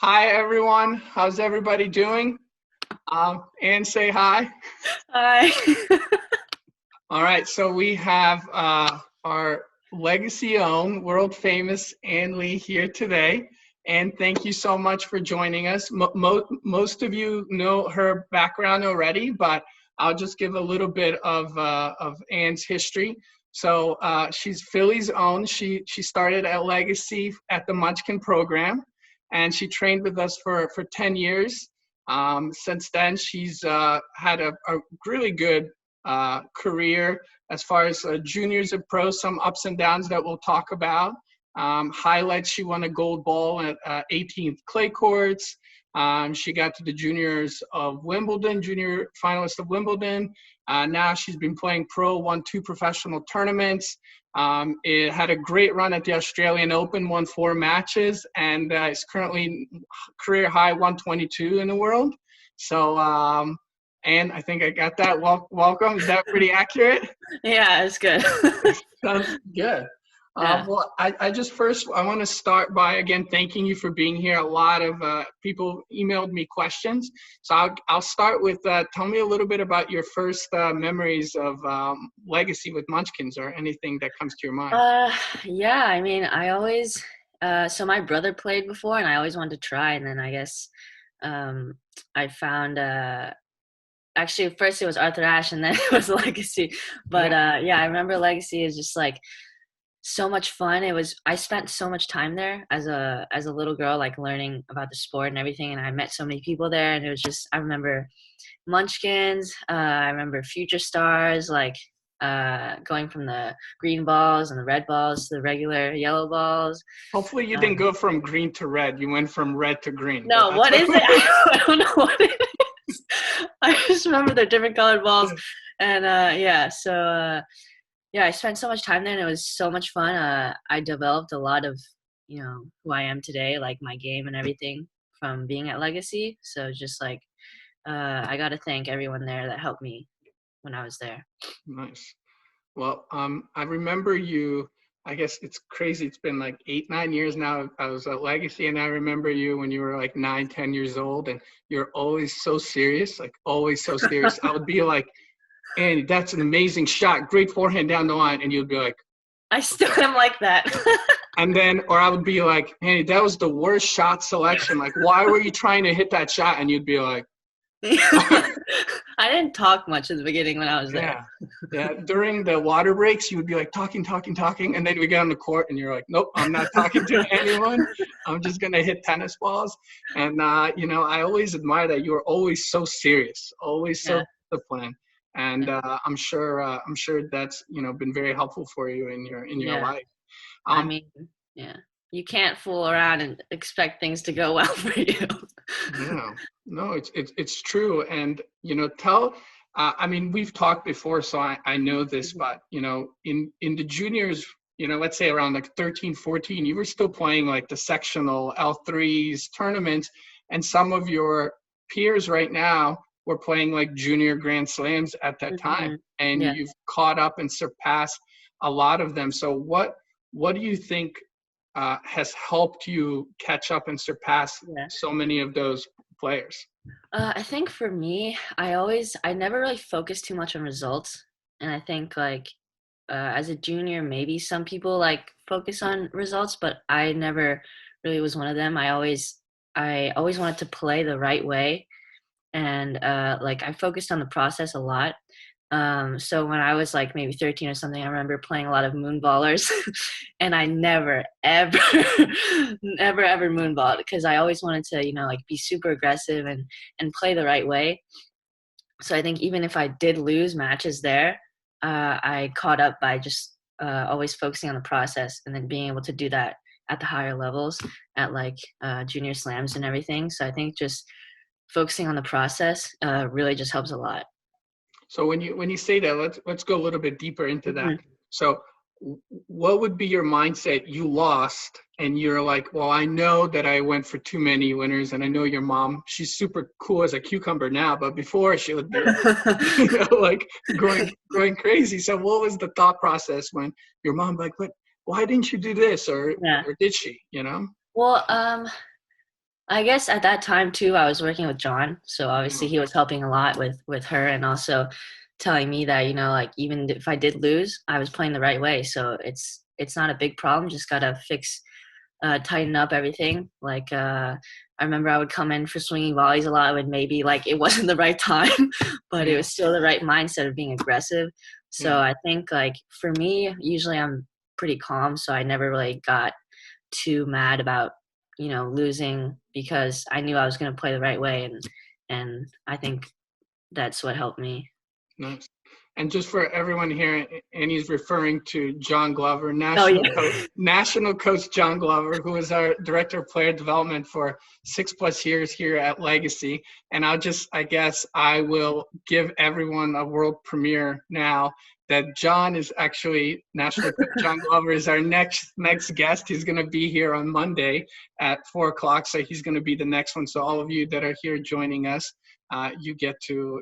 Hi, everyone. How's everybody doing? Ann, say hi. Hi. All right, so we have our legacy own, world famous Ann Li here today. And thank you so much for joining us. Most of you know her background already, but I'll just give a little bit of Ann's history. So she's Philly's own. She started at Legacy at the Munchkin program, and she trained with us for 10 years. Since then, she's had a really good career as far as juniors and pros, some ups and downs that we'll talk about. Highlights, she won a gold ball at 18th clay courts. She got to the juniors of Wimbledon, junior finalist of Wimbledon. Now she's been playing pro, won 2 professional tournaments. It had a great run at the Australian Open, won 4 matches, and is currently career high 122 in the world. So, and I think I got that. Welcome. Is that pretty accurate? Yeah, it's good. Sounds good. Yeah. Well, I just first, I want to start by, again, thanking you for being here. A lot of people emailed me questions. So I'll start with, tell me a little bit about your first memories of Legacy with Munchkins, or anything that comes to your mind. Yeah, I mean, I always so my brother played before and I always wanted to try, and then I guess I found actually first it was Arthur Ashe and then it was Legacy. But Yeah. yeah, I remember Legacy is just like so much fun. I spent so much time there as a little girl, like learning about the sport and everything, and I met so many people there, and it was just I remember Munchkins. I remember Future Stars, like going from the green balls and the red balls to the regular yellow balls. Hopefully you didn't Um, go from green to red. You went from red to green, but no, that's what is it? I don't know what it is. I just remember they're different colored balls, and yeah. So yeah, I spent so much time there, and it was so much fun. I developed a lot of who I am today, like my game and everything from being at Legacy. So just like I got to thank everyone there that helped me when I was there. Nice. Well, I remember you. I guess it's crazy. It's been like 8, 9 years now. I was at Legacy, and I remember you when you were like 9, 10 years old, and you're always so serious, like always so serious. I would be like, "Andy, that's an amazing shot, great forehand down the line," and you'd be like, I still am like that. and then, or I would be like, "Andy, that was the worst shot selection. Like, why were you trying to hit that shot?" And you'd be like, I didn't talk much at the beginning when I was there. Yeah. Yeah. During the water breaks, you would be like talking, talking, talking. And then we get on the court and you're like, nope, I'm not talking to anyone. I'm just going to hit tennis balls. And, I always admire that you are always so serious, always so Yeah. disciplined. And I'm sure that's, been very helpful for you in your Yeah. life. I Um, mean, yeah. You can't fool around and expect things to go well for you. Yeah, no, it's true. And, tell, I mean, we've talked before, so I know this, but, in the juniors, let's say around like 13, 14, you were still playing like the sectional L3s tournaments, and some of your peers right now were playing like junior Grand Slams at that time, Mhm. and Yeah. you've caught up and surpassed a lot of them. So what do you think has helped you catch up and surpass Yeah. so many of those players? I think for me, I never really focused too much on results. And I think like as a junior, maybe some people like focus on results, but I never really was one of them. I always wanted to play the right way. And like I focused on the process a lot. So when I was like maybe 13 or something, I remember playing a lot of moonballers, and I never, ever, never, ever moonballed because I always wanted to, like be super aggressive and play the right way. So I think even if I did lose matches there, I caught up by just always focusing on the process and then being able to do that at the higher levels at like junior slams and everything. So I think just focusing on the process really just helps a lot. So when you say that, let's go a little bit deeper into that. Mhm. So what would be your mindset? You lost and you're like, well, I know that I went for too many winners, and I know your mom, she's super cool as a cucumber now, but before she would be like, like going crazy. So what was the thought process when your mom like, why didn't you do this, or Yeah. or did she? Well, I guess at that time too, I was working with John, so obviously he was helping a lot with her, and also telling me that, like, even if I did lose, I was playing the right way. So it's not a big problem. Just gotta tighten up everything. Like, I remember I would come in for swinging volleys a lot, when maybe like it wasn't the right time, but it Yeah, was still the right mindset of being aggressive. So yeah. I think, like, for me, usually I'm pretty calm, so I never really got too mad about, losing, because I knew I was going to play the right way, and I think that's what helped me. Nice. And just for everyone here, and he's referring to John Glover, Oh national yeah. coach, national coach John Glover, who is our director of player development for 6+ years here at Legacy. And I guess I will give everyone a world premiere now that John is actually national coach John Glover is our next guest. He's going to be here on Monday at 4 o'clock. So he's going to be the next one. So all of you that are here joining us, you get to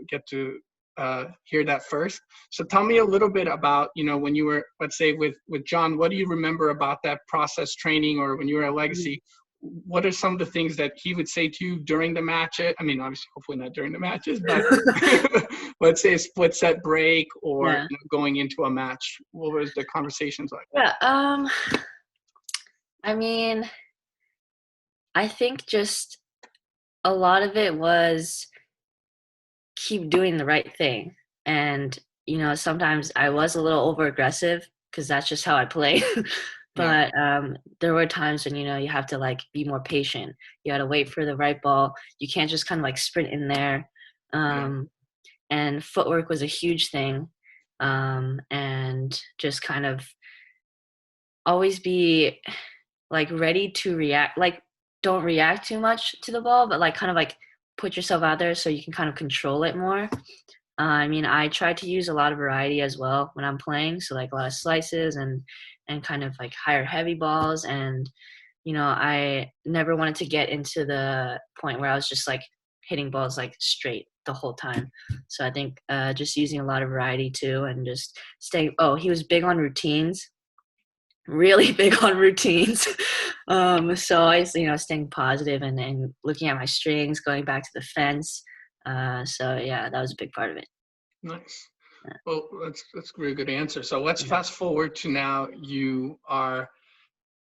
hear that first. So tell me a little bit about, when you were, let's say, with John, what do you remember about that process training, or when you were at Legacy? What are some of the things that he would say to you during the match? I mean, obviously, hopefully not during the matches, but let's say a split set break, or Yeah. going into a match. What was the conversations like? Yeah. I mean, I think just a lot of it was keep doing the right thing. And, sometimes I was a little over aggressive, because that's just how I play. Yeah, But there were times when, you have to, like, be more patient. You got to wait for the right ball. You can't just kind of like sprint in there. yeah, And footwork was a huge thing. And just kind of always be, like, ready to react. Like, don't react too much to the ball, but, like, kind of like put yourself out there so you can kind of control it more. I mean, I try to use a lot of variety as well when I'm playing. So, like, a lot of slices, and kind of like higher heavy balls. And, I never wanted to get into the point where I was just like hitting balls like straight the whole time. So I think just using a lot of variety too, and just staying. Oh, he was big on routines, really big on routines. So I was, staying positive, and looking at my strings, going back to the fence. So yeah, that was a big part of it. nice. Well, that's a really good answer. So let's fast forward to now. You are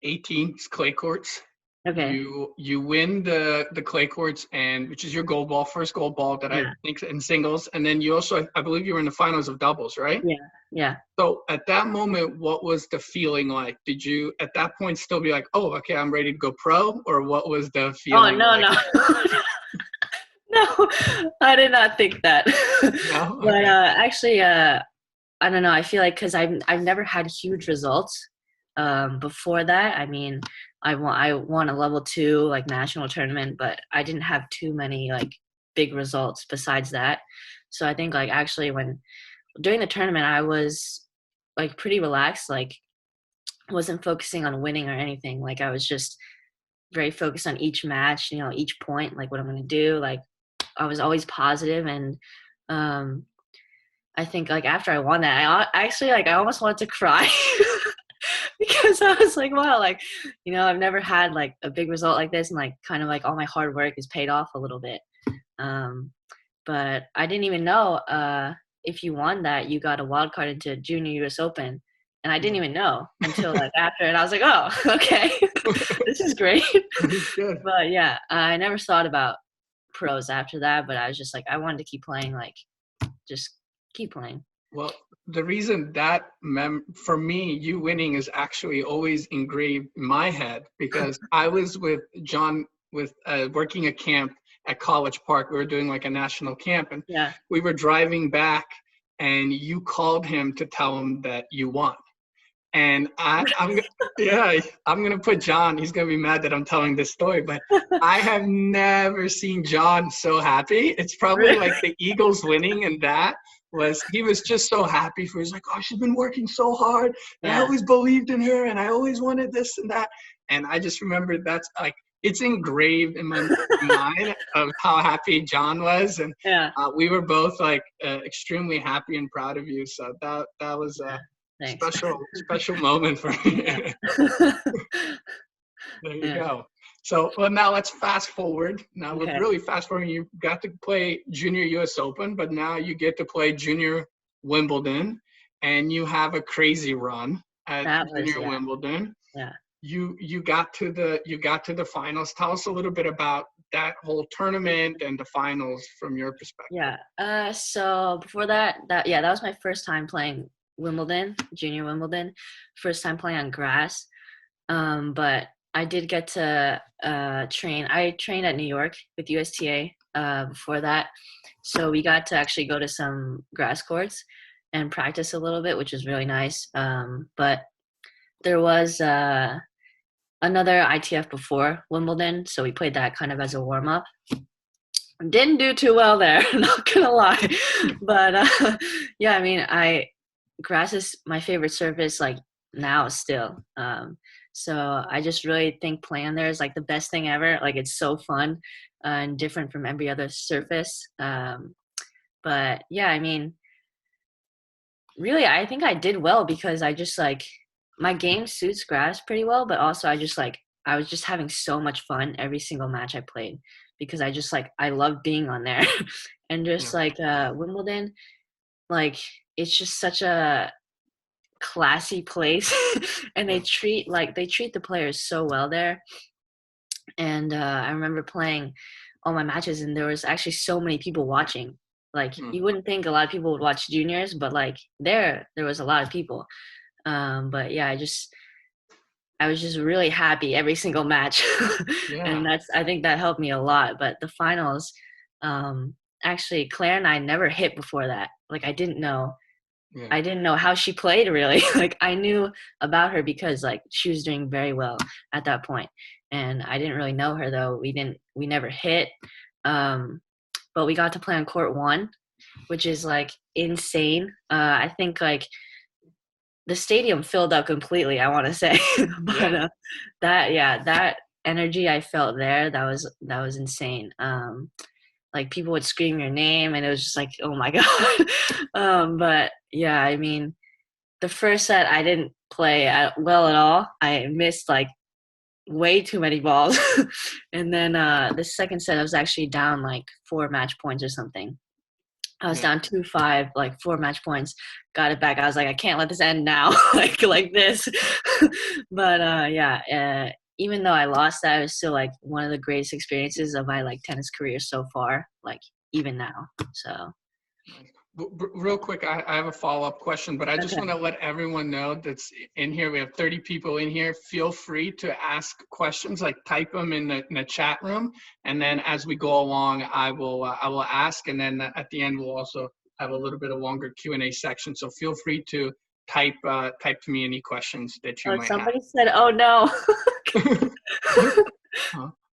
18 clay courts. Okay. You win the clay courts, and which is your gold ball, first gold ball that I Yeah. think in singles, and then you also, I believe, you were in the finals of doubles, right? Yeah. Yeah. So at that moment, what was the feeling like? Did you at that point still be like, oh, okay, I'm ready to go pro, or what was the Oh feeling no, like? no. No, I did not think that. No, But okay, actually, I don't know. I feel like, because I've never had huge results before that. I mean, I won a level 2 like national tournament, but I didn't have too many like big results besides that. So I think, like, actually, when during the tournament, I was like pretty relaxed. Like, wasn't focusing on winning or anything. Like, I was just very focused on each match, each point, like what I'm gonna do. Like, I was always positive. And um I think, like, after I won that, actually, like, I almost wanted to cry. Because I was like, wow, like, I've never had like a big result like this, and like kind of like all my hard work is paid off a little bit. Um but I didn't even know if you won that, you got a wild card into Junior US Open. And I didn't even know until like after, and I was like, oh, okay. This is great. good. But yeah, I never thought about pros after that, but I was just like, I wanted to keep playing, like, just keep playing. Well, the reason that for me, you winning is actually always engraved in my head, because I was with John with working a camp at College Park. We were doing like a national camp, and Yeah. we were driving back, and you called him to tell him that you won. And yeah, I'm gonna put John. He's gonna be mad that I'm telling this story, but I have never seen John so happy. It's probably like the Eagles winning, and he was just so happy for. He's like, oh, she's been working so hard, and I Yeah. always believed in her, and I always wanted this and that. And I just remember that's like it's engraved in my mind of how happy John was, and Yeah. we were both like extremely happy and proud of you. So that was Thanks. special moment for me. Yeah. There you Yeah. go. So well, now let's fast forward. Now let's Okay. really fast forward. You got to play Junior U.S. Open, but now you get to play Junior Wimbledon, and you have a crazy run at That was, Junior yeah. Wimbledon. Yeah. You got to the finals. Tell us a little bit about that whole tournament and the finals from your perspective. Yeah. So before that was my first time playing Wimbledon, Junior Wimbledon. First time playing on grass. But I did get to train. I trained at New York with USTA before that. So we got to actually go to some grass courts and practice a little bit, which was really nice. But there was another ITF before Wimbledon, so we played that kind of as a warm-up. Didn't do too well there, not gonna lie. But yeah, I mean, grass is my favorite surface, like now still. So I just really think playing there is like the best thing ever. Like it's so fun and different from every other surface. But yeah, I mean, really, I think I did well because I just like my game suits grass pretty well, but also I was just having so much fun every single match I played because I love being on there. And just like Wimbledon, like it's just such a classy place and they treat the players so well there. And I remember playing all my matches and there was actually so many people watching. Like you wouldn't think a lot of people would watch juniors, but like there was a lot of people. But yeah, I was just really happy every single match. And I think that helped me a lot. But the finals, actually Claire and I never hit before that. Like I didn't know how she played really. Like I knew about her because like she was doing very well at that point. And I didn't really know her though. We never hit. But we got to play on court 1, which is like insane. I think like the stadium filled up completely, I want to say. But that energy I felt there, that was insane. Like people would scream your name and it was just like, oh my God. But yeah, I mean, the first set I didn't play well at all. I missed like way too many balls. And then the second set I was actually down like 4 match points or something. I was down 2-5, like 4 match points, got it back. I was like, I can't let this end now, like this. But even though I lost that, it was still like one of the greatest experiences of my like tennis career so far, like even now. So. Real quick, I have a follow-up question, but I just want to let everyone know that's in here. We have 30 people in here. Feel free to ask questions, like type them in the chat room, and then as we go along, I will ask, and then at the end we'll also have a little bit of longer Q&A section. So feel free to type to me any questions that you might somebody have. Said, "Oh no."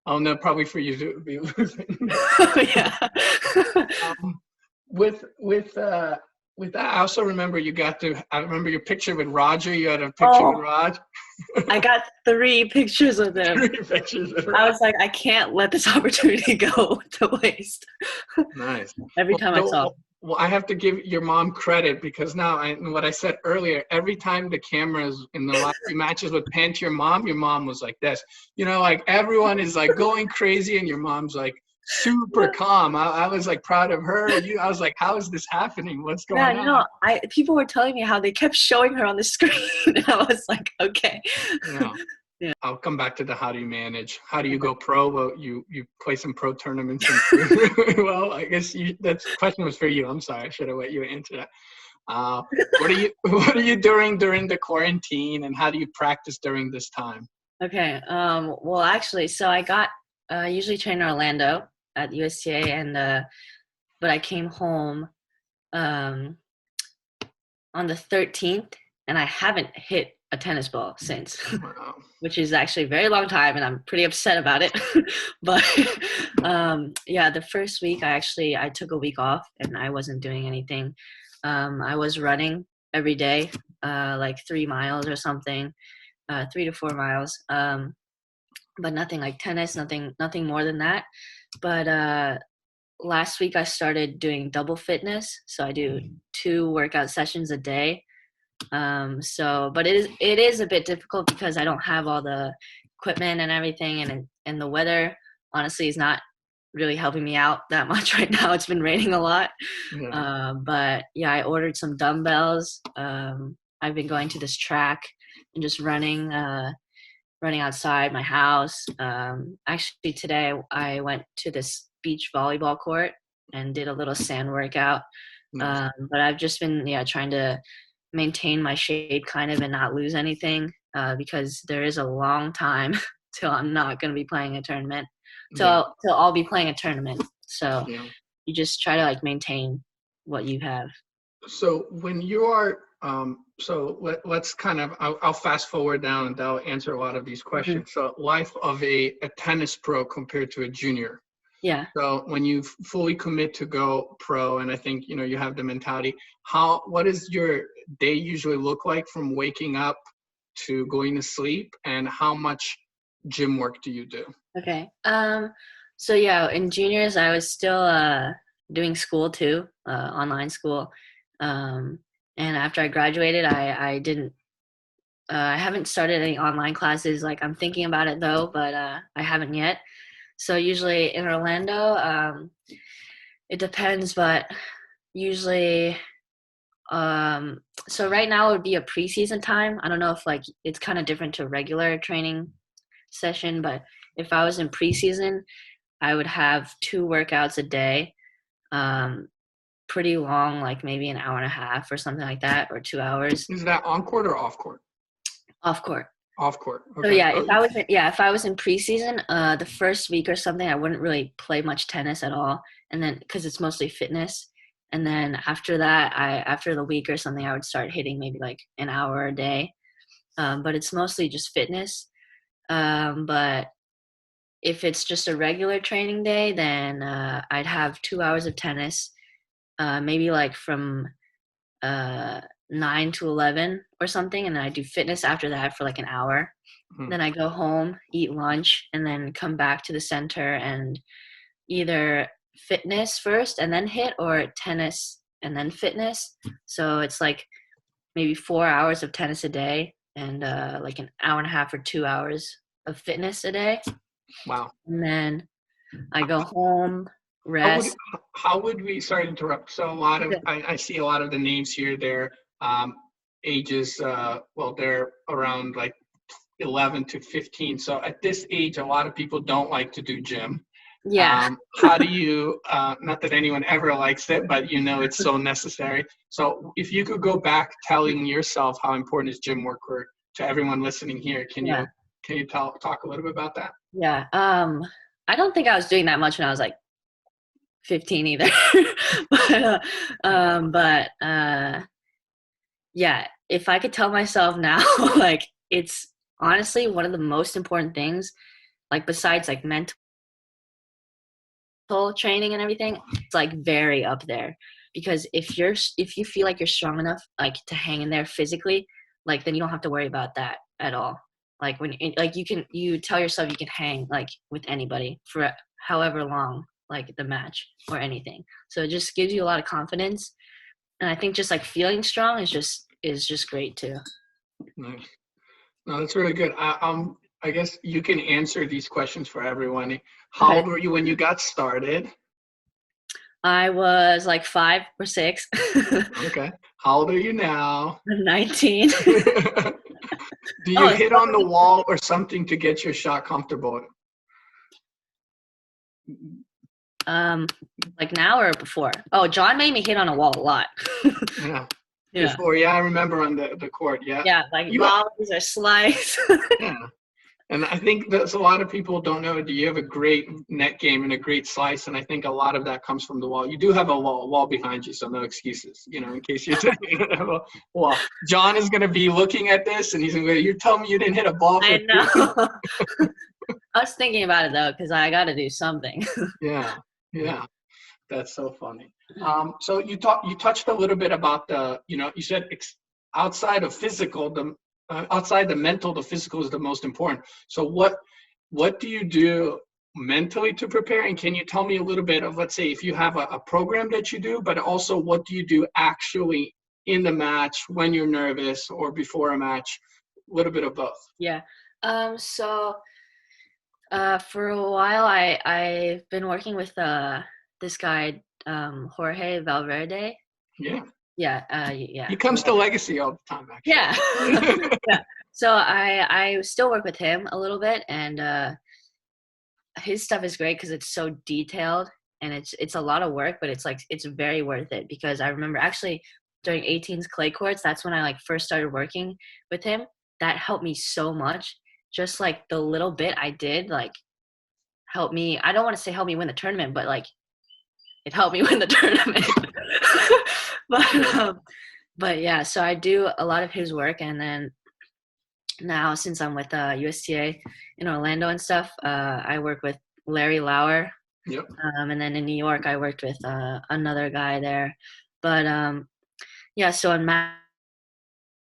Oh no, probably for you to be losing. Yeah. With that, I also remember I remember your picture with Roger. You had a picture with Roger. I got 3 pictures with him. 3 pictures with I was like, I can't let this opportunity go to waste. Nice. Every time I saw. Well, I have to give your mom credit because now, what I said earlier, every time the cameras in the last few matches would pan to your mom was like this. You know, like everyone is like going crazy and your mom's like super calm. I was like proud of her. I was like, how is this happening? What's going on? No, people were telling me how they kept showing her on the screen. And I was like, okay. Yeah. I'll come back to the how do you manage. How do you go pro? Well, you play some pro tournaments. Well, I guess that question was for you. I'm sorry. I should have let you answer that. What are you doing during the quarantine, and how do you practice during this time? Okay. Well, actually, so I usually train in Orlando at USTA, and but I came home on the 13th, and I haven't hit a tennis ball since. Wow. Which is actually a very long time, and I'm pretty upset about it. But the first week I took a week off and I wasn't doing anything. I was running every day, like 3 miles or something, 3 to 4 miles, but nothing like tennis, nothing more than that. But last week I started doing double fitness, so I do 2 workout sessions a day. But it is a bit difficult because I don't have all the equipment and everything, and the weather honestly is not really helping me out that much right now. It's been raining a lot. Yeah. But yeah, I ordered some dumbbells. I've been going to this track and just running outside my house. Actually, today I went to this beach volleyball court and did a little sand workout. Nice. But I've just been trying to maintain my shape kind of and not lose anything, because there is a long time till I'm not going to be playing a tournament. Yeah. Till I'll be playing a tournament. So Yeah. you just try to like maintain what you have. So when you are, let's kind of, I'll fast forward down and I'll answer a lot of these Mhm. questions. So life of a tennis pro compared to a junior. Yeah. So when you fully commit to go pro, and I think, you have the mentality, what does your day usually look like from waking up to going to sleep, and how much gym work do you do? Okay. So yeah, in juniors, I was still doing school too, online school. Um, and after I graduated, I didn't. I haven't started any online classes. Like I'm thinking about it though, but I haven't yet. So usually in Orlando, it depends, but usually, so right now it would be a preseason time. I don't know if like it's kind of different to a regular training session, but if I was in preseason, I would have 2 workouts a day, um, pretty long, like maybe an hour and a half or something like that, or 2 hours Is that on court or off court? off court. Off court. So Okay. yeah, if I was in preseason, the first week or something, I wouldn't really play much tennis at all, and then because it's mostly fitness, and then after that, after the week or something, I would start hitting maybe like an hour a day, but it's mostly just fitness. But if it's just a regular training day, then I'd have 2 hours of tennis, maybe like from uh, 9 to 11 or something, and then I do fitness after that for like an hour. Mhm. Then I go home, eat lunch, and then come back to the center and either fitness first and then hit, or tennis and then fitness. So it's like maybe 4 hours of tennis a day and like an hour and a half or 2 hours of fitness a day. Wow. And then I go home, How would rest. how would we, sorry to interrupt. So a lot of, Okay. I see a lot of the names here. They're ages, well, they're around like 11 to 15. So at this age, a lot of people don't like to do gym. Yeah. How do you, not that anyone ever likes it, but it's so necessary. So if you could go back telling yourself how important is gym work, or to everyone listening here, Yeah. can you talk a little bit about that? Yeah. I don't think I was doing that much when I was like 15 either. but yeah, if I could tell myself now, like it's honestly one of the most important things, like besides like mental training and everything, it's like very up there. Because if you feel like you're strong enough like to hang in there physically, like then you don't have to worry about that at all. Like like you tell yourself you can hang like with anybody for however long, like the match or anything. So it just gives you a lot of confidence, and I think just like feeling strong is just great too. Nice. No, that's really good. I guess you can answer these questions for everyone. How Okay. old were you when you got started? I was like 5 or 6. Okay. How old are you now? 19. Do you Oh, it's hit on the wall or something to get your shot comfortable? um like now or before? Oh, John made me hit on a wall a lot. Yeah. Yeah. Before, yeah, I remember on the court. Yeah. Yeah, like You, volleys or slice. yeah. And I think there's a lot of people don't know that you have a great net game and a great slice, and I think a lot of that comes from the wall. You do have a wall behind you, so no excuses, in case you're saying you don't have a wall. John is going to be looking at this, and he's going to go, "You're telling me you didn't hit a ball for I 2 know. I was thinking about it though, because I got to do something. Yeah, yeah, that's so funny. So you touched a little bit about you said outside of physical, outside the mental, the physical is the most important. So what do you do mentally to prepare? And can you tell me a little bit of, let's say, if you have a program that you do, but also what do you do actually in the match when you're nervous or before a match? A little bit of both. Yeah. So For a while, I've been working with this guy, Jorge Valverde. Yeah. Yeah, yeah, He comes to Legacy all the time, yeah, actually. yeah. So I still work with him a little bit, and his stuff is great because it's so detailed and it's a lot of work, but it's like it's very worth it because I remember actually during 18's clay courts, that's when I like first started working with him. That helped me so much. Just like the little bit I did, like helped me. I don't want to say help me win the tournament, but like it helped me win the tournament. but Yeah. but yeah, so I do a lot of his work, and then now since I'm with USTA in Orlando and stuff, I work with Larry Lauer. Yep. And then in New York, I worked with another guy there. But yeah, so in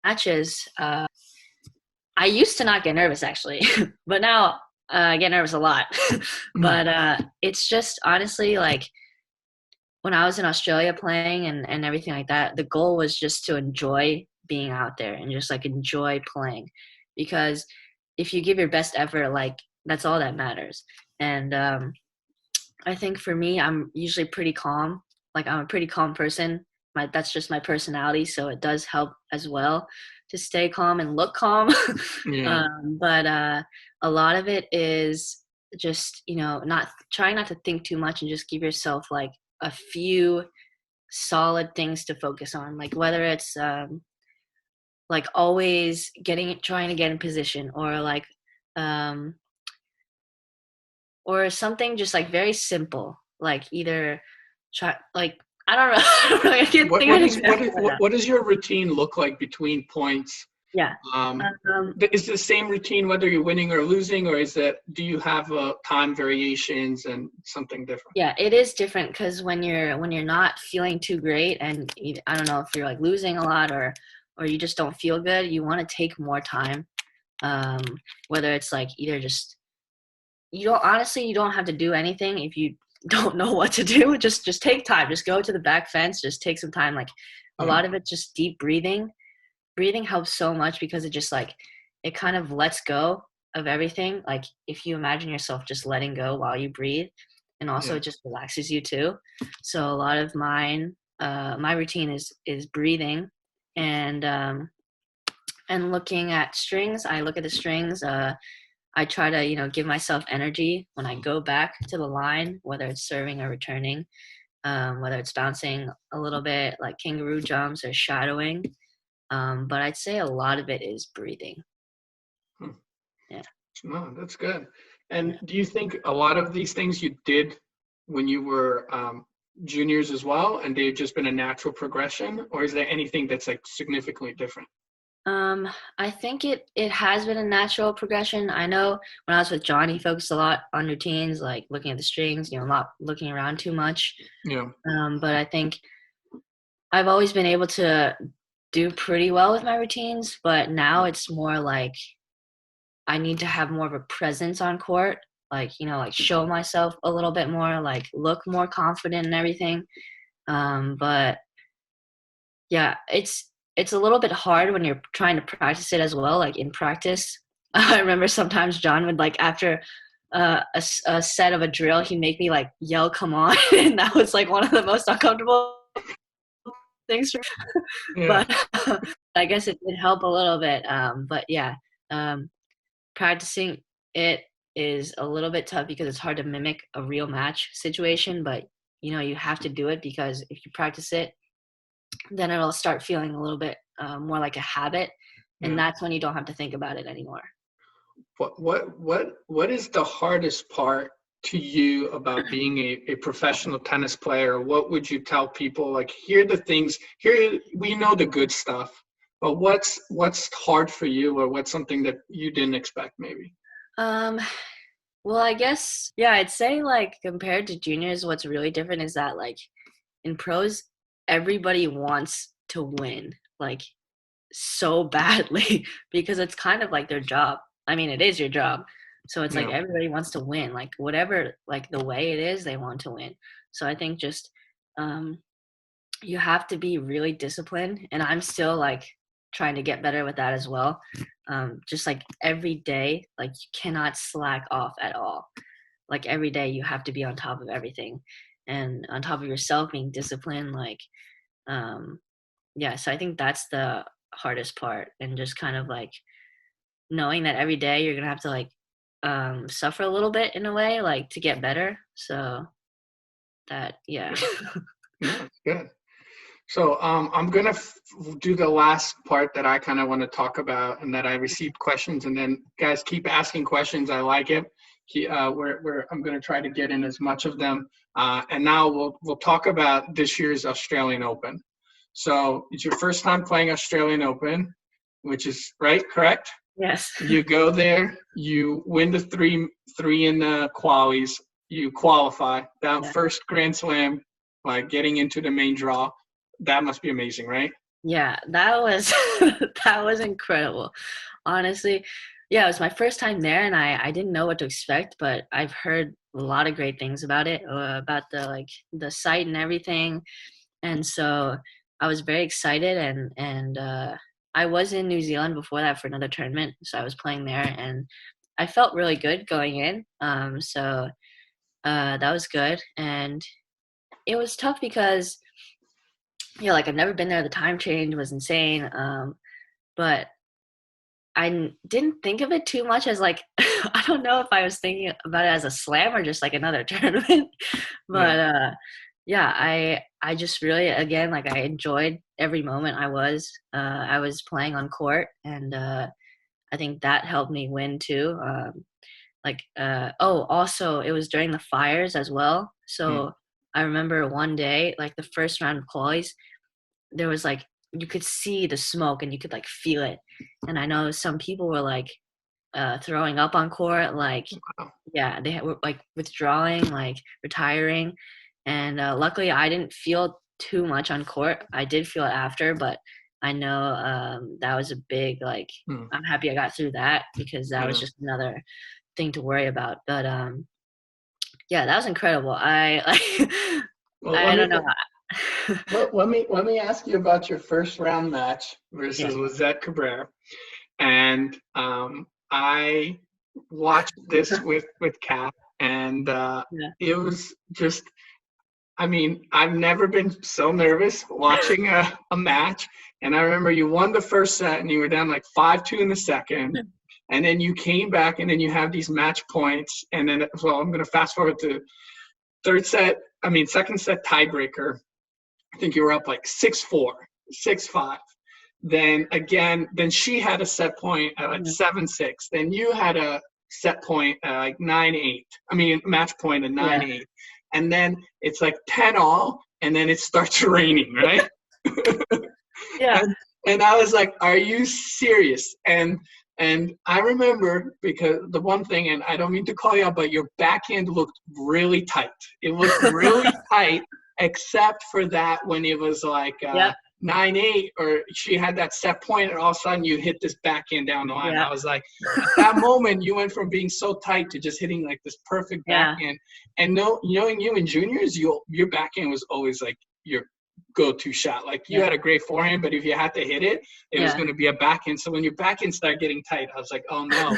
matches, I used to not get nervous actually, but now I get nervous a lot. Mm. But it's just honestly like when I was in Australia playing and everything like that, the goal was just to enjoy being out there and just like enjoy playing. Because if you give your best effort, like that's all that matters. And I think for me, I'm usually pretty calm. Like I'm a pretty calm person. That's just my personality, so it does help as well to stay calm and look calm. Yeah. But a lot of it is just not trying not to think too much and just give yourself like a few solid things to focus on. Like whether it's like always trying to get in position um, or something just like very simple, like either try like I don't know, I can't What think of what an is what example is right now. what does your routine look like between points? Yeah. Um, Um, is it the same routine whether you're winning or losing, or do you have time variations and something different? yeah, it is different because when you're not feeling too great and I don't know if you're like losing a lot or you just don't feel good, you want to take more time. Um, Whether it's like either just you don't have to do anything if you don't know what to do. Just take time. Just go to the back fence. Just take some time. Like a Yeah. lot of it, just deep breathing. Breathing helps so much because it just like it kind of lets go of everything. Like if you imagine yourself just letting go while you breathe, and also Yeah. it just relaxes you too. So a lot of my routine is breathing, and looking at strings. I look at the strings. I try to, give myself energy when I go back to the line, whether it's serving or returning, whether it's bouncing a little bit like kangaroo jumps or shadowing. But I'd say a lot of it is breathing. Hmm. Yeah. No, that's good. And Yeah. do you think a lot of these things you did when you were juniors as well, and they've just been a natural progression, or is there anything that's like significantly different? Um, I think it has been a natural progression. I know when I was with John, he focused a lot on routines, like looking at the strings, not looking around too much. Yeah. But I think I've always been able to do pretty well with my routines, but now it's more like I need to have more of a presence on court, like, like show myself a little bit more, like look more confident and everything. But yeah, it's a little bit hard when you're trying to practice it as well, like in practice. I remember sometimes John would like after a set of a drill, he'd make me like yell, "Come on!" and that was like one of the most uncomfortable things for me. Yeah. But I guess it did help a little bit. But yeah, um, practicing it is a little bit tough because it's hard to mimic a real match situation, but you have to do it because if you practice it, then it'll start feeling a little bit more like a habit, and Yeah. that's when you don't have to think about it anymore. What is the hardest part to you about being a professional tennis player? What would you tell people? Like, here are the things, here we know the good stuff, but what's hard for you, or what's something that you didn't expect maybe? Um, well, I guess yeah, I'd say like compared to juniors, what's really different is that like in pros, everybody wants to win like so badly because it's kind of like their job. I mean, it is your job. So it's like Yeah. everybody wants to win, like whatever, like the way it is, they want to win. So I think just um, you have to be really disciplined, and I'm still like trying to get better with that as well. just like every day, like you cannot slack off at all. Like every day you have to be on top of everything and on top of yourself, being disciplined. Like, yeah, so I think that's the hardest part, and just kind of like knowing that every day you're gonna have to like suffer a little bit in a way, like to get better. So that, yeah. Yeah, that's good. So I'm gonna do the last part that I kind of want to talk about, and that I received questions, and then guys keep asking questions. I like it. I'm gonna try to get in as much of them. And now we'll talk about this year's Australian Open. So it's your first time playing Australian Open, which is right, correct? Yes. You go there, you win the three in the qualies, you qualify. That Yeah. first Grand Slam, like getting into the main draw, that must be amazing, right? Yeah, that was that was incredible. Honestly, yeah, it was my first time there, and I didn't know what to expect, but I've heard a lot of great things about it, about the like the site and everything. And so I was very excited, and I was in New Zealand before that for another tournament, so I was playing there, and I felt really good going in. So that was good, and it was tough because, like I've never been there. The time change was insane. But didn't think of it too much as like I don't know if I was thinking about it as a slam or just like another tournament. Yeah. But yeah, I just really, again, like I enjoyed every moment I was playing on court, and I think that helped me win too. Also it was during the fires as well. Mm. So I remember one day, like the first round of qualies, there was like you could see the smoke and you could like feel it. And I know some people were like throwing up on court, like, Wow. yeah, were like withdrawing, like retiring. And luckily I didn't feel too much on court. I did feel it after, but I know that was a big, like, Mm. I'm happy I got through that, because that was Yeah. just another thing to worry about. But yeah, that was incredible. I like Well, I don't know. let me ask you about your first round match Yeah. versus Lizette Cabrera. And I watched this with Kat, and Yeah. it was just, I mean, I've never been so nervous watching a match. And I remember you won the first set and you were down like 5-2 in the second. And then you came back, and then you have these match points. And then, well, I'm going to fast forward to second set tiebreaker. I think you were up like 6-4, 6-5. Then she had a set point at like 7-6. Then you had a set point at like 9-8. Match point at Yeah. 9-8. And then it's like 10-all, and then it starts raining, right? Yeah. And I was like, "Are you serious?" And I remember, because the one thing, and I don't mean to call you out, but your backhand looked really tight. It looked really tight, except for that when it was like Yep. 9-8, or she had that set point, and all of a sudden you hit this backhand down the line. Yeah. I was like, at that moment, you went from being so tight to just hitting like this perfect Yeah. backhand. And knowing you in juniors, your backhand was always like your go-to shot. Like you Yeah. had a great forehand, but if you had to hit it, it was Yeah. going to be a backhand. So when your backhand started getting tight, I was like, oh no.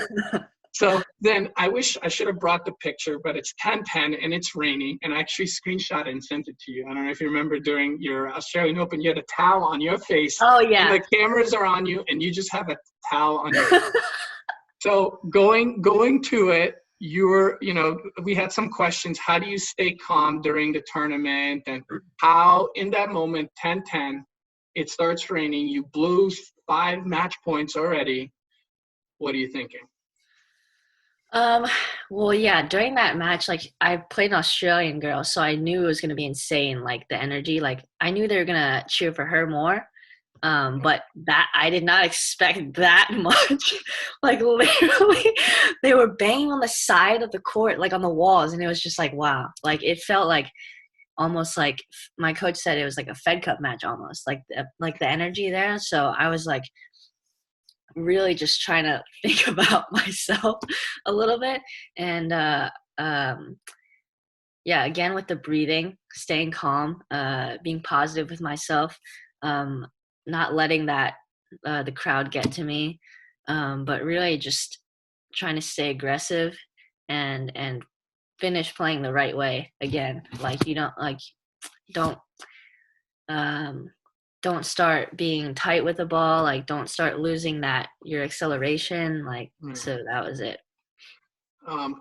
So then I wish I should have brought the picture, but it's 10-10 and it's raining, and I actually screenshot it and sent it to you. I don't know if you remember, during your Australian Open, you had a towel on your face, Oh and yeah. the cameras are on you, and you just have a towel on your face. So going to it, we had some questions. How do you stay calm during the tournament? And how, in that moment, 10-10, it starts raining, you blew 5 match points already. What are you thinking? Well, yeah, during that match, like I played an Australian girl, so I knew it was gonna be insane, like the energy. Like I knew they were gonna cheer for her more. But that I did not expect that much. Like literally they were banging on the side of the court, like on the walls, and it was just like, wow. Like it felt like almost like my coach said it was like a Fed Cup match almost, like the energy there. So I was like really just trying to think about myself a little bit. And um yeah, again with the breathing, staying calm, being positive with myself, not letting that the crowd get to me. But really just trying to stay aggressive and finish playing the right way again. Like you don't um don't start being tight with the ball, like don't start losing that your acceleration, like so that was it.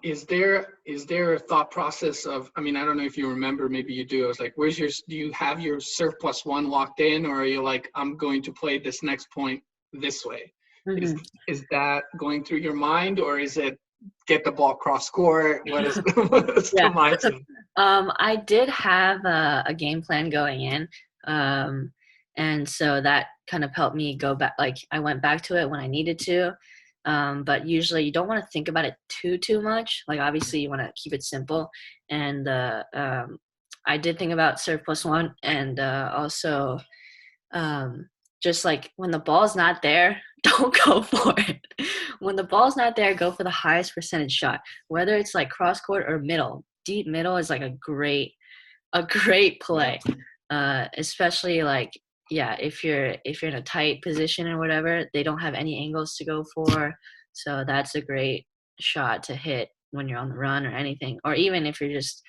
Is there a thought process of, I mean, I don't know if you remember, maybe you do. It's like, do you have your serve plus one locked in, or are you like, I'm going to play this next point this way? Mm-hmm. Is that going through your mind, or is it get the ball cross court? What is the Yeah. mindset? I did have a game plan going in. And so that kind of helped me go back. Like I went back to it when I needed to. But usually you don't want to think about it too much. Like obviously you want to keep it simple. And I did think about serve plus one, and also just like when the ball's not there, don't go for it. When the ball's not there, go for the highest percentage shot, whether it's like cross court or middle. Deep middle is like a great play, especially like yeah, if you're in a tight position or whatever, they don't have any angles to go for, so that's a great shot to hit when you're on the run or anything, or even if you're just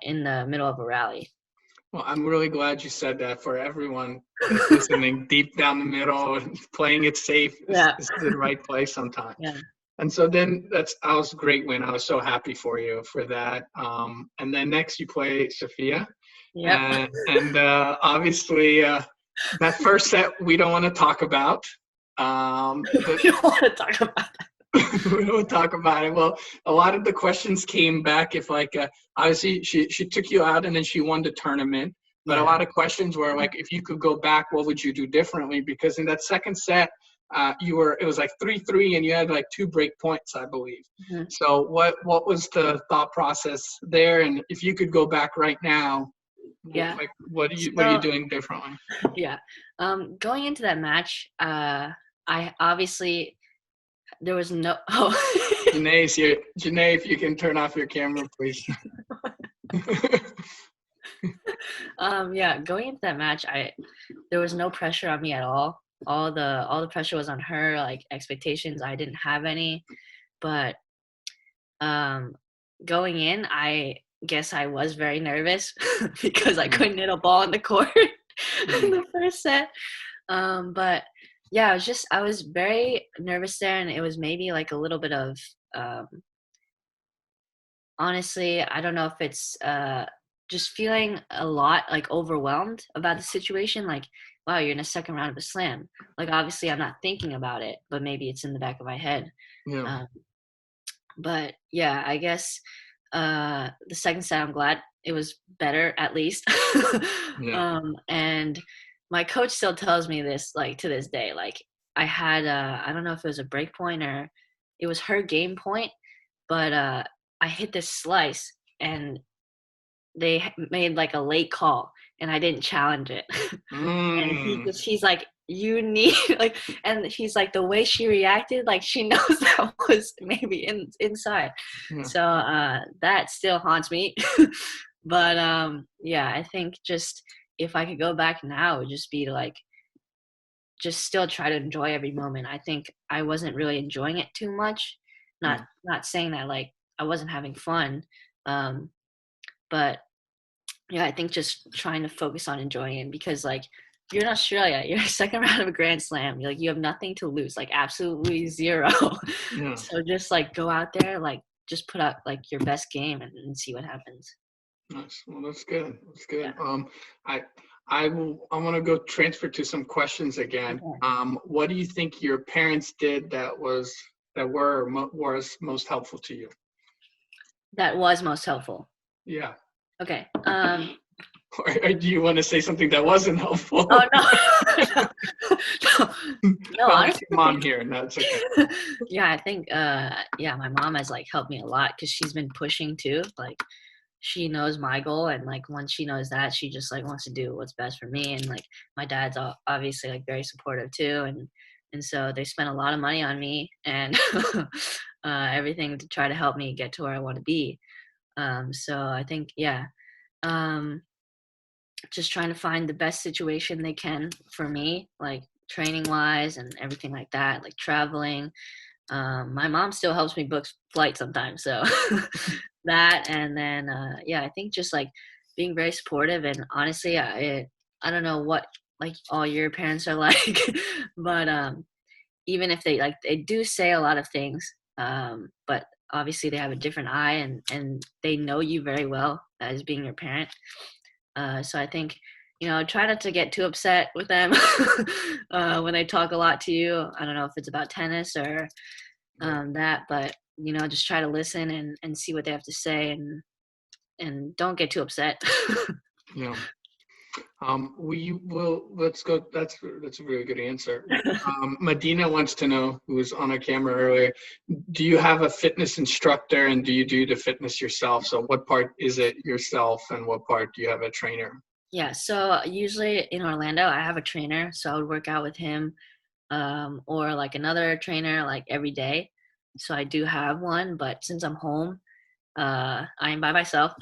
in the middle of a rally. Well, I'm really glad you said that. For everyone that's listening, deep down the middle, playing it safe Yeah. is the right play sometimes. Yeah. And so then that was a great win. I was so happy for you for that. And then next you play Sophia. Yep. And obviously that first set we don't want to talk about. You don't want to talk about that. We don't talk about it. Well, a lot of the questions came back if like obviously she took you out and then she won the tournament. But a lot of questions were like, if you could go back, what would you do differently? Because in that second set, it was like 3-3 and you had like 2 break points, I believe. Mm-hmm. So what was the thought process there? And if you could go back right now, like what are you doing differently? Yeah. Going into that match, I obviously there was no Janae's here. Janae, if you can turn off your camera, please. Yeah, going into that match, there was no pressure on me at all. All the pressure was on her, like expectations. I didn't have any, but going in, I guess I was very nervous because I couldn't hit a ball in the court in the first set. But yeah, I was very nervous there, and it was maybe like a little bit of honestly, I don't know if it's just feeling a lot like overwhelmed about the situation. Like, wow, you're in a second round of a slam. Like, obviously, I'm not thinking about it, but maybe it's in the back of my head. Yeah. But yeah, I guess the second set, I'm glad it was better at least. Yeah. And my coach still tells me this, like to this day. Like I had, I don't know if it was a break point or it was her game point, but I hit this slice and they made like a late call and I didn't challenge it. And he's like, you need like, and he's like, the way she reacted, like she knows that was maybe inside. Yeah. So that still haunts me. But yeah, I think just if I could go back now, it would just be to like just still try to enjoy every moment. I think I wasn't really enjoying it too much. Not saying that like I wasn't having fun, but yeah, I think just trying to focus on enjoying it, because like you're in Australia, you're second round of a Grand Slam, you're like you have nothing to lose, like absolutely zero. Yeah. So just like go out there, like just put out like your best game and see what happens. Nice. Well, that's good. That's good. Yeah. I want to go transfer to some questions again. Okay. What do you think your parents did that was most helpful to you? That was most helpful. Yeah. Okay. Or do you want to say something that wasn't helpful? Oh no. No, honestly, mom here. No, it's okay. Yeah, I think yeah, my mom has like helped me a lot because she's been pushing too. Like she knows my goal, and like once she knows that, she just like wants to do what's best for me. And like my dad's obviously like very supportive too, and so they spent a lot of money on me and everything to try to help me get to where I want to be. So I think yeah, just trying to find the best situation they can for me, like training wise and everything like that, like traveling. My mom still helps me book flights sometimes, so that. And then yeah, I think just like being very supportive. And honestly, I don't know what like all your parents are like, but even if they do say a lot of things, but obviously they have a different eye, and they know you very well as being your parent. So I think, try not to get too upset with them when they talk a lot to you. I don't know if it's about tennis or that, but just try to listen and see what they have to say, and don't get too upset. Yeah. We will, let's go. That's a really good answer. Medina wants to know, who was on our camera earlier, do you have a fitness instructor, and do you do the fitness yourself? So what part is it yourself, and what part do you have a trainer? Yeah, so usually in Orlando, I have a trainer, so I would work out with him, or like another trainer like every day. So I do have one, but since I'm home, I am by myself.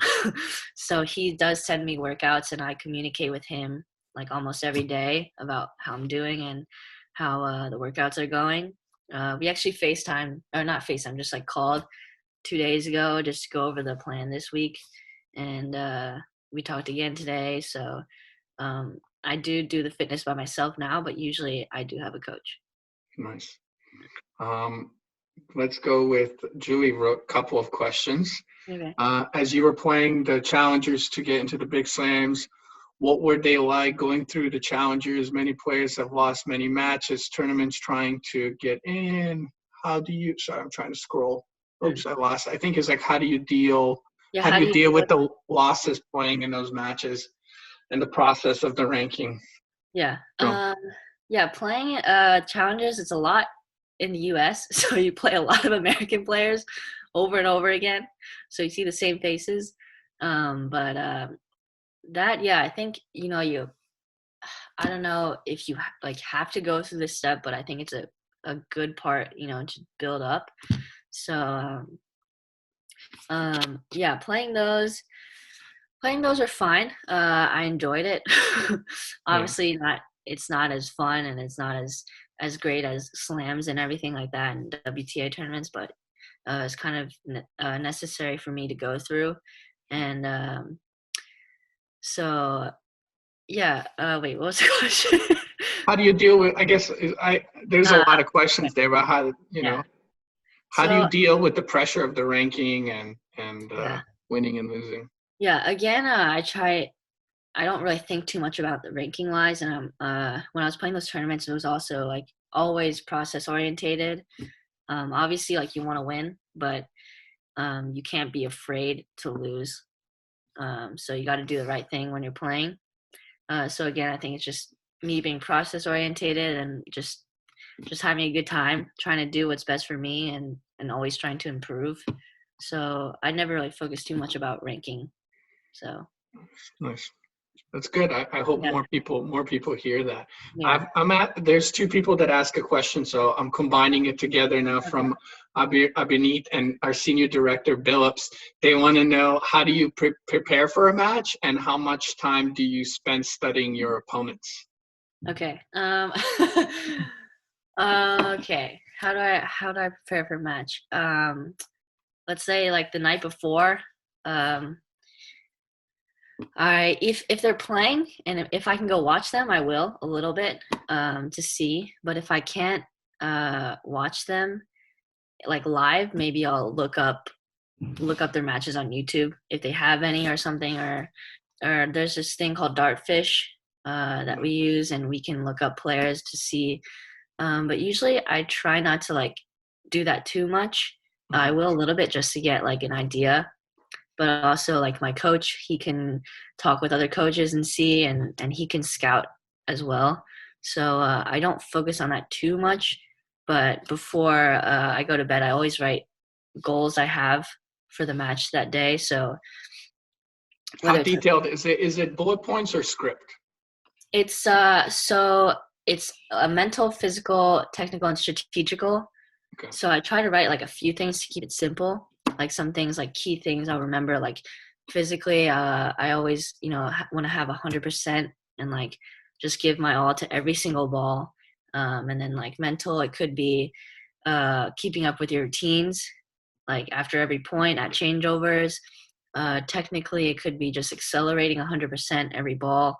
So he does send me workouts, and I communicate with him like almost every day about how I'm doing and how the workouts are going. We actually FaceTime, or not FaceTime, just like called 2 days ago just to go over the plan this week. And we talked again today. So I do the fitness by myself now, but usually I do have a coach. Nice. Um, let's go with Julie wrote a couple of questions. Okay. As you were playing the challengers to get into the big slams, what were they like going through the challengers? Many players have lost many matches, tournaments trying to get in. How do you, sorry, I'm trying to scroll. Oops, I lost. I think it's like, how do you deal Yeah, how do you deal do with it? the losses playing in those matches and the process of the ranking? Yeah. So, Yeah, playing challenges, it's a lot in the US. So you play a lot of American players over and over again. So you see the same faces. But that, yeah, I think, I don't know if you like have to go through this step, but I think it's a good part, to build up. So yeah, playing those are fine. I enjoyed it. yeah, Obviously, not it's not as fun, and it's not as great as slams and everything like that and WTA tournaments, but it's kind of necessary for me to go through. And so yeah. Wait, what was the question? how do you deal with, I guess, there's a uh, lot of questions there about how, yeah. how do you So deal with the pressure of the ranking and yeah. winning and losing? Yeah, again, I don't really think too much about the ranking wise. And when I was playing those tournaments, it was also like always process orientated. Obviously, like you want to win, but you can't be afraid to lose. So you got to do the right thing when you're playing. So again, I think it's just me being process orientated and just having a good time, trying to do what's best for me, and always trying to improve. So I never really focused too much about ranking. So Nice. That's good. I hope yeah, more people hear that. yeah. There's two people that ask a question, so I'm combining it together now Okay. from Abinit and our senior director, Billups. They want to know, how do you prepare for a match, and how much time do you spend studying your opponents? Okay. Okay. How do I prepare for a match? Let's say like the night before. Um, if they're playing and if I can go watch them, I will a little bit to see. But if I can't watch them like live, maybe I'll look up their matches on YouTube if they have any or something. Or there's this thing called Dartfish that we use, and we can look up players to see. But usually I try not to like do that too much. I will a little bit just to get like an idea, but also like my coach, he can talk with other coaches and see, and he can scout as well. So I don't focus on that too much. But before I go to bed, I always write goals I have for the match that day. So How whether it's detailed is it? Is it bullet points or script? it's it's a mental, physical, technical, and strategical. Okay. So I try to write like a few things to keep it simple, like some things like key things I'll remember. Like physically, I always want to have 100% and like just give my all to every single ball. And then like mental, it could be keeping up with your routines, like after every point at changeovers. Technically, it could be just accelerating 100% every ball.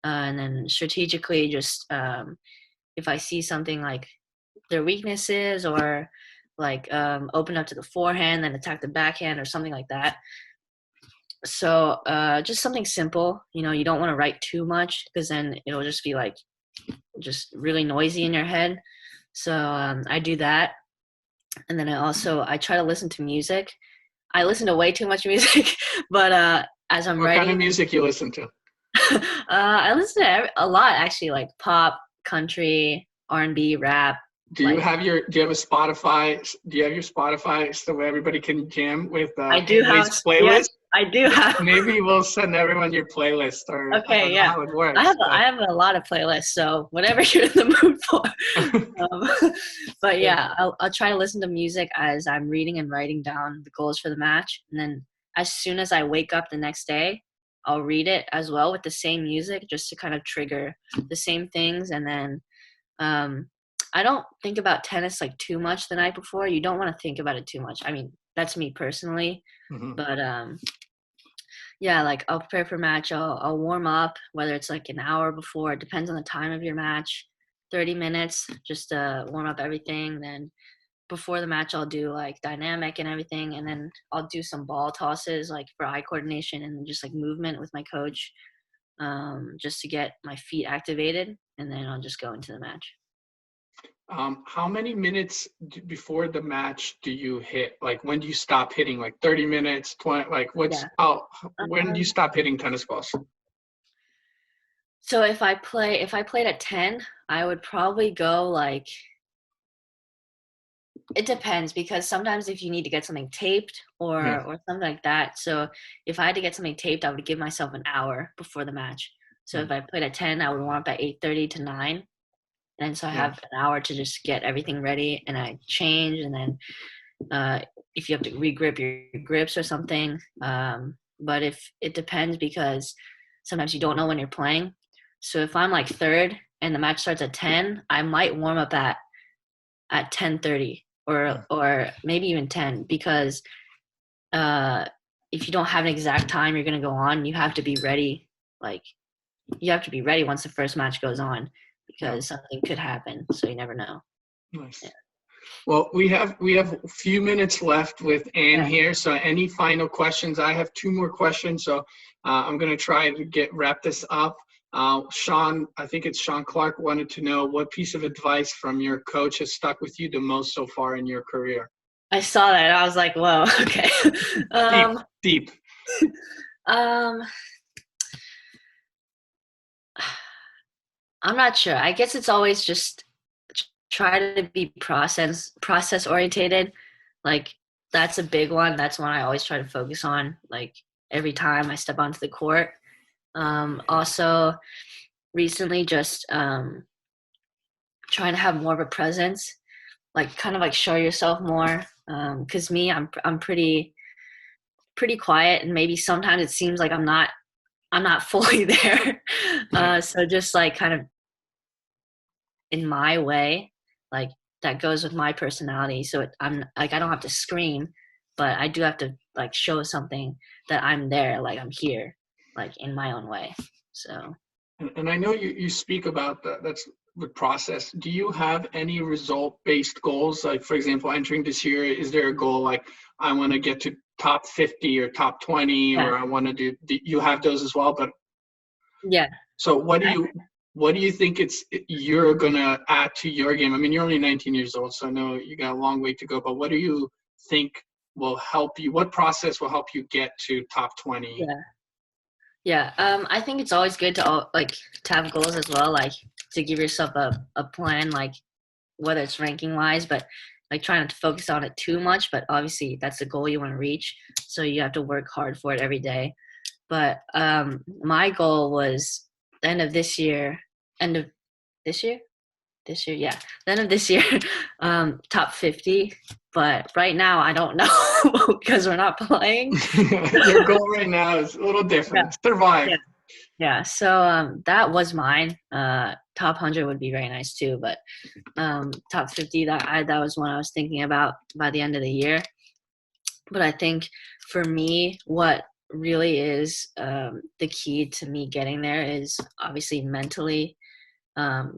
And then strategically, just if I see something like their weaknesses, or like open up to the forehand, then attack the backhand or something like that. So just something simple. You know, you don't want to write too much because then it'll just be like just really noisy in your head. So I do that. And then I try to listen to music. I listen to way too much music, but as I'm What kind of writing, music you listen to? I listen to a lot actually, like pop, country, R&B, rap. Do you Like have your do you have a Spotify? Do you have your Spotify so everybody can jam with I do have, Ann's yes, playlist? I do have. Maybe we'll send everyone your playlist, or I Okay, don't know yeah. how it works. I have a lot of playlists, so whatever you're in the mood for. But yeah, I'll try to listen to music as I'm reading and writing down the goals for the match, and then as soon as I wake up the next day, I'll read it as well with the same music, just to kind of trigger the same things. And then I don't think about tennis like too much the night before. You don't want to think about it too much. I mean, that's me personally, Mhm. but yeah, like I'll prepare for match. I'll warm up, whether it's like an hour before. It depends on the time of your match. 30 minutes just to warm up everything. Then before the match, I'll do like dynamic and everything, and then I'll do some ball tosses like for eye coordination and just like movement with my coach, just to get my feet activated, and then I'll just go into the match. How many minutes before the match do you hit? Like, when do you stop hitting? Like 30 minutes, 20? Like, Yeah. when do you Um, stop hitting tennis balls? so if I played at 10, I would probably go like, it depends, because sometimes if you need to get something taped Yeah. or something like that. So if I had to get something taped, I would give myself an hour before the match. So if Mm. I played at 10, I would warm up at 8:30 to 9. And so I Yeah. have an hour to just get everything ready, and I change. And then if you have to regrip your grips or something. But if it depends, because sometimes you don't know when you're playing. So if I'm like third and the match starts at 10, I might warm up at 10:30 or maybe even 10, because uh, if you don't have an exact time you're going to go on, you have to be ready. Like you have to be ready once the first match goes on, Yeah. because something could happen. So you never know. Nice. Yeah. Well, we have a few minutes left with Ann Okay. here. So any final questions? I have two more questions. So I'm going to try to wrap this up. Sean, I think it's Sean Clark, wanted to know what piece of advice from your coach has stuck with you the most so far in your career? I saw that and I was like, whoa, okay. Deep, um, deep. um, I'm not sure. I guess it's always just try to be process orientated. Like that's a big one. That's one I always try to focus on. Like every time I step onto the court. Also, recently just trying to have more of a presence. Like kind of like show yourself more. Because me, I'm pretty quiet, and maybe sometimes it seems like I'm not fully there. Yeah. So just like kind of in my way, like that goes with my personality. So I'm like, I don't have to scream, but I do have to like show something that I'm there, like I'm here, like in my own way. So And I know you speak about that's the process. Do you have any result-based goals? Like, for example, entering this year, is there a goal like I want to get to top 50 or top 20, yeah, or I want to do you have those as well? But yeah. so what do you think you're gonna add to your game? I mean, you're only 19 years old, so I know you got a long way to go, but what do you think will help you? What process will help you get to top 20? Yeah. Yeah, I think it's always good to like to have goals as well, like to give yourself a plan, like whether it's ranking wise, but like trying not to focus on it too much. But obviously, that's the goal you want to reach, so you have to work hard for it every day. But my goal was the end of this year, end of this year, this year, yeah, the end of this year, top 50. But right now, I don't know because we're not playing. Your goal right now is a little Yeah, different. Survive. yeah. Yeah, so that was mine. Top 100 would be very nice too, but top 50, that was one I was thinking about by the end of the year. But I think for me, what really is the key to me getting there is obviously mentally,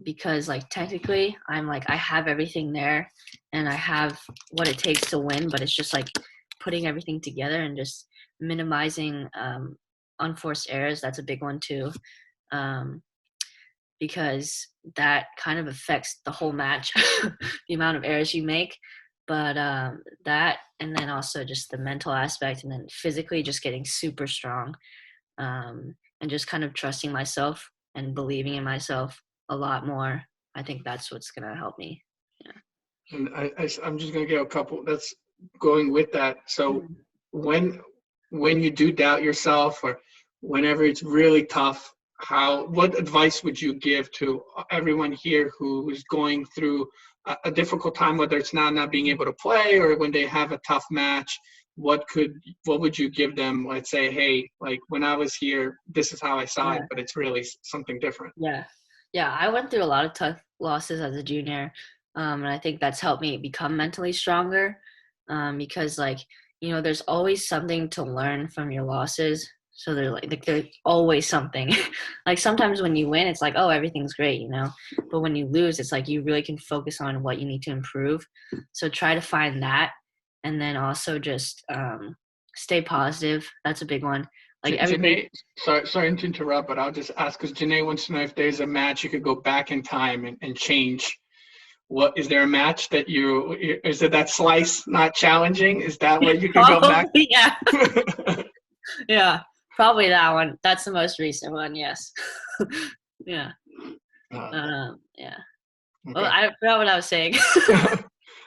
because like technically I'm like I have everything there and I have what it takes to win, but it's just like putting everything together and just minimizing unforced errors. That's a big one too, um, because that kind of affects the whole match, the amount of errors you make. But that, and then also just the mental aspect, and then physically just getting super strong, and just kind of trusting myself and believing in myself a lot more. I think that's what's gonna help me. Yeah. And I'm just gonna get a couple. That's going with that. So Mm. when when you do doubt yourself, or whenever it's really tough, what advice would you give to everyone here who is going through a difficult time, whether it's now not being able to play or when they have a tough match? What would you give them? Let's say, hey, like when I was here, this is how I saw it, Yeah. but it's really something different. Yeah. Yeah. I went through a lot of tough losses as a junior. And I think that's helped me become mentally stronger. Because like, there's always something to learn from your losses. So there's always something. Like sometimes when you win, it's like, oh, everything's great, But when you lose, it's like you really can focus on what you need to improve. So try to find that, and then also just stay positive. That's a big one. Like everybody. Janae, sorry to interrupt, but I'll just ask because Janae wants to know if there's a match you could go back in time and change. What is there a match that is it that slice not challenging? Is that what you could go back? Probably, yeah. Yeah, probably that one. That's the most recent one, yes. Yeah. Uh, Yeah. Well, okay. I forgot what I was saying.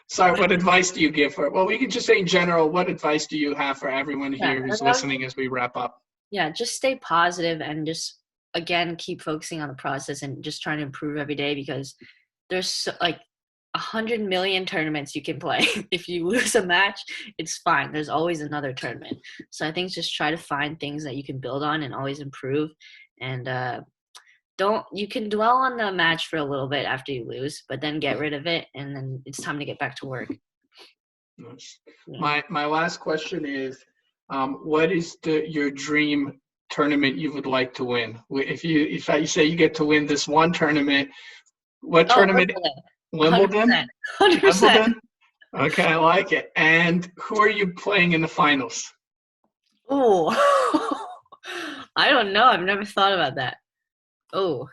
Sorry, what advice do you give for? Well, we could just say in general, what advice do you have for everyone Yeah, here who's listening as we wrap up? yeah, just stay positive and just again keep focusing on the process and just trying to improve every day, because there's like 100 million tournaments you can play. If you lose a match, it's fine. There's always another tournament. So I think just try to find things that you can build on and always improve. And don't you can dwell on the match for a little bit after you lose, but then get rid of it, and then it's time to get back to work. Nice. Yeah. My last question is, what is your dream tournament you would like to win? If you say you get to win this one tournament, what Oh, tournament? Wimbledon. Wimbledon? 100%. 100%. Wimbledon? Okay, I like it. And who are you playing in the finals? Oh, I don't know. I've never thought about that. Oh,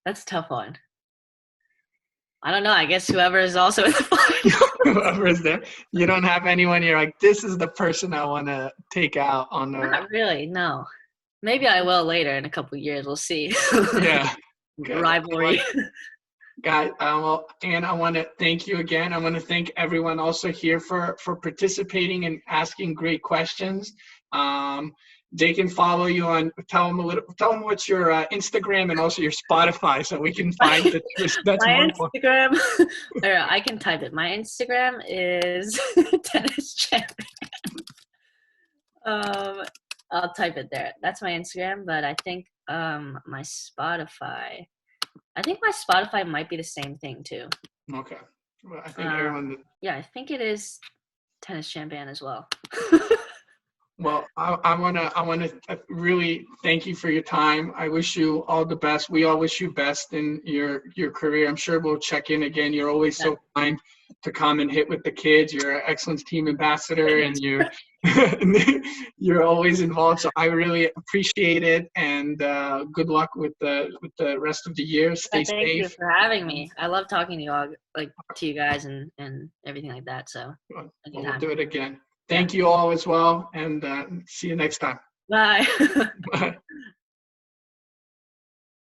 that's a tough one. I don't know. I guess whoever is also in the final. Whoever is there. You don't have anyone you're like, this is the person I want to take out on the. Not really. No. Maybe I will later in a couple of years. We'll see. Yeah. Good. Rivalry. Guys, well, Ann, I want to thank you again. I want to thank everyone also here for participating and asking great questions. They can follow you on. Tell them what's your Instagram and also your Spotify, so we can find the twist. That's more My important. Instagram, or I can type it. My Instagram is tennis champion. I'll type it there. That's my Instagram, but I think my Spotify. I think my Spotify might be the same thing too. Okay. Well, I think everyone. Yeah, I think it is tennis champion as well. Well, I wanna really thank you for your time. I wish you all the best. We all wish you best in your career. I'm sure we'll check in again. You're always so kind to come and hit with the kids. You're an excellent team ambassador, and you're always involved. So I really appreciate it. And good luck with the rest of the year. Stay Thank you safe. for having me. I love talking to you all, like to you guys and everything like that. So We'll do it again. Yeah. Thank you all as well, and see you next time. Bye. Bye.